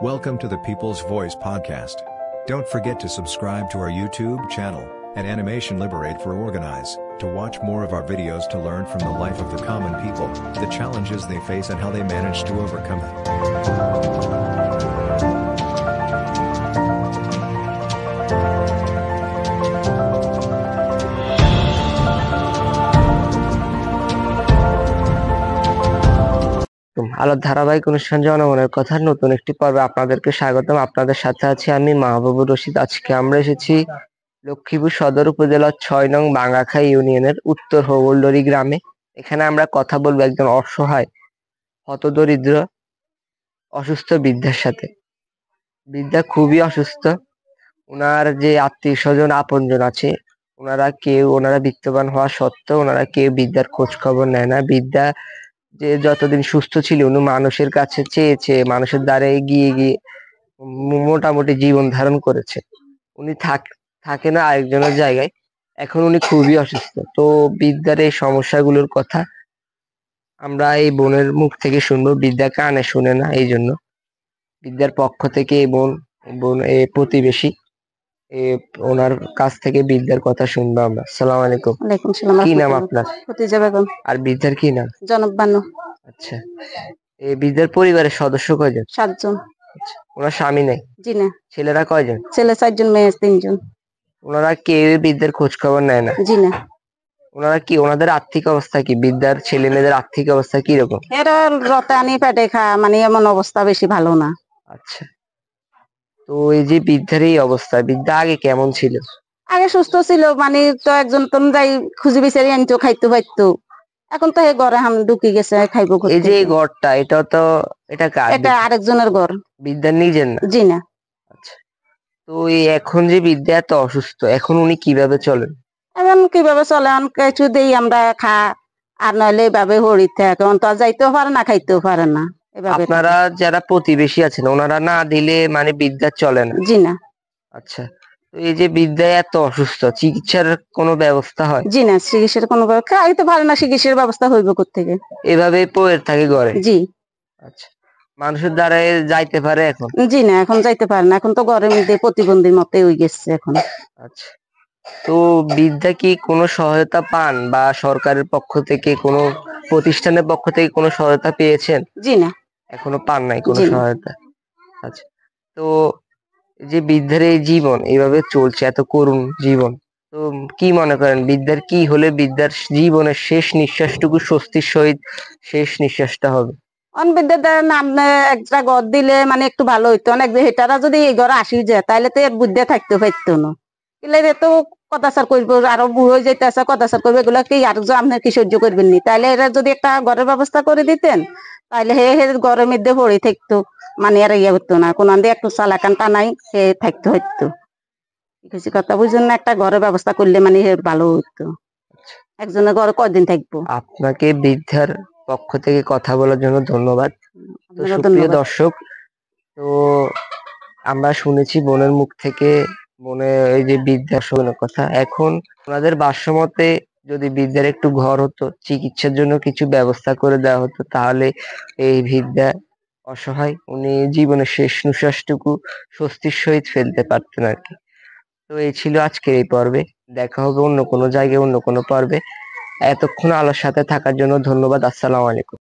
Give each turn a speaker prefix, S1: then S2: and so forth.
S1: Welcome to the People's Voice podcast. Don't forget to subscribe to our YouTube channel, at Animation Liberate for Organize, to watch more of our videos to learn from the life of the common people, the challenges they face and how they manage to overcome them.
S2: আলোর ধারাবাহিক অনুষ্ঠান জনগণের কথার নতুন একটি পর্বে আপনাদেরকে স্বাগতম। আপনাদের সাথে আছি আমি মাহবুবুর রশিদ। আজকে আমরা এসেছি লক্ষ্মীপুর সদর উপজেলার ৬ নং বাঙ্গাখাই ইউনিয়নের উত্তর হবুলডরি গ্রামে। এখানে আমরা কথা বলবো একজন অসহায় হতদরিদ্র অসুস্থ বৃদ্ধার সাথে। বৃদ্ধা খুবই অসুস্থ। ওনার যে আত্মীয় স্বজন আপনজন আছে ওনারা বিত্তবান হওয়া সত্ত্বেও ওনারা কেউ বৃদ্ধার খোঁজ খবর নেয় না। বৃদ্ধা যে যতদিন সুস্থ ছিল উনি মানুষের কাছে চেয়েছে, মানুষের দ্বারে গিয়ে গিয়ে মোটামুটি জীবন ধারণ করেছে। উনি থাকে না আরেকজনের জায়গায়। এখন উনি খুবই অসুস্থ। তো বৃদ্ধার এই সমস্যাগুলোর কথা আমরা এই বোনের মুখ থেকে শুনবো। বৃদ্ধা কানে শুনে না, এই জন্য বৃদ্ধার পক্ষ থেকে বোন প্রতিবেশী ওনার কাছ থেকে বৃদ্ধার কথা শুনবো আমরা। আসসালামু আলাইকুম।
S3: ওয়ালাইকুম সালাম।
S2: কি নাম আপনার?
S3: ফতিজা বেগম।
S2: আর বৃদ্ধার কি নাম?
S3: জনক বানু।
S2: আচ্ছা, এই বৃদ্ধার পরিবারের সদস্য কয়জন?
S3: 7 জন।
S2: আচ্ছা, ওনার স্বামী নেই?
S3: জি না।
S2: ছেলেরা কয়জন?
S3: ছেলে 4 জন, মেয়ে 3 জন।
S2: ওনারা কেউ বৃদ্ধার খোঁজ খবর নেয় না?
S3: জি না।
S2: ওনাদের আর্থিক অবস্থা কি? বৃদ্ধার ছেলে মেয়েদের আর্থিক অবস্থা কি রকম?
S3: এরা রতে আনি পেটে খা, মানে এমন অবস্থা বেশি ভালো না।
S2: আচ্ছা, তো এই যে বৃদ্ধার এই অবস্থা, বৃদ্ধা আগে কেমন ছিল?
S3: আগে সুস্থ ছিল, মানে তো একজন তো যাই খুঁজি বিচারি আনতো, খাইতে পাইতো। এখন তো এই ঘরে হাম ঢুকি গেছে, খাইবো।
S2: এই যে এই ঘরটা, এটা কার?
S3: এটা আরেকজনের ঘর,
S2: বৃদ্ধার নিজের না?
S3: জি না।
S2: আচ্ছা, তো এখন যে বৃদ্ধা এত অসুস্থ, এখন উনি কিভাবে চলেন?
S3: এখন কিভাবে চলে, কিছু দেই আমরা খা, আর নইলে এইভাবে হরিতে এখন তো যাইতেও পারে না, খাইতেও পারে না।
S2: আপনারা যারা প্রতিবেশী আছেন ওনারা না দিলে মানে বৃদ্ধা চলে না?
S3: জি না।
S2: আচ্ছা, তো এই যে বৃদ্ধা এত অসুস্থ, চিকিৎসার কোনো ব্যবস্থা হয়?
S3: জি না, চিকিৎসার কোনো ব্যবস্থা খাইতে পারে না, চিকিৎসার ব্যবস্থা হইব কোত্থেকে?
S2: এভাবে পড়ে থাকে ঘরে?
S3: জি।
S2: আচ্ছা, মানুষের দ্বারা যাইতে পারে এখন?
S3: জি না, এখন যাইতে পারে না, এখন তো ঘরের মধ্যে প্রতিবন্ধীর মতে হয়ে গেছে এখন।
S2: আচ্ছা, তো বৃদ্ধা কি কোনো সহায়তা পান বা সরকারের পক্ষ থেকে কোনো প্রতিষ্ঠানের পক্ষ থেকে কোনো সহায়তা পেয়েছেন?
S3: জি না,
S2: এখনো পান নাই কোনো সহায়তা। আচ্ছা, তো যে বৃদ্ধার এই জীবন এইভাবে চলছে, এত করুণ জীবন, তো কি মনে করেন বৃদ্ধার কি হলে বৃদ্ধার জীবনের শেষ নিঃশ্বাসটুকু স্বস্তির সহিত শেষ নিঃশ্বাসটা হবে?
S3: অনবিদ্যাদের নামে একটা ঘর দিলে মানে একটু ভালো হইতো। অনেক হেটারা যদি এই ঘরে আসি যায় তাহলে তো এর বুদ্ধে থাকতে পারতো না। তো কথাচার করবো, আরো বুড়ো হয়ে যাইতেছে, কথাচার করবে, এগুলো কি আরেকজন আপনার কি সহ্য করবেন নি? তাইলে এরা যদি একটা ঘরের ব্যবস্থা করে দিতেন তাহলে হে ঘরের মধ্যে পড়ে থাকতো, মানে আর ইয়ে হতো না, কোন একটু চালাকান টানাই হে থাকতে হইতো। কিছু কথা বুঝুন না, একটা ঘরের ব্যবস্থা করলে মানে হে ভালো হইতো। একজনের ঘরে কয়দিন থাকবো?
S2: আপনাকে বৃদ্ধার পক্ষ থেকে কথা বলার জন্য ধন্যবাদ। তো সুপ্রিয় দর্শক, তো আমরা শুনেছি বোনের মুখ থেকে এই যে বৃদ্ধার শোনার কথা। এখন ওনাদের ভাষ্যমতে যদি বৃদ্ধার একটু ঘর হতো, চিকিৎসার জন্য কিছু ব্যবস্থা করে দেওয়া হতো, তাহলে এই বৃদ্ধা অসহায় উনি জীবনের শেষ নিঃশ্বাসটুকু স্বস্তির সহিত ফেলতে পারতেন আর কি। তো এই ছিল আজকের এই পর্বে। দেখা হবে অন্য কোনো জায়গায় অন্য কোনো পর্বে। এতক্ষণ আলোর সাথে থাকার জন্য ধন্যবাদ। আসসালামু আলাইকুম।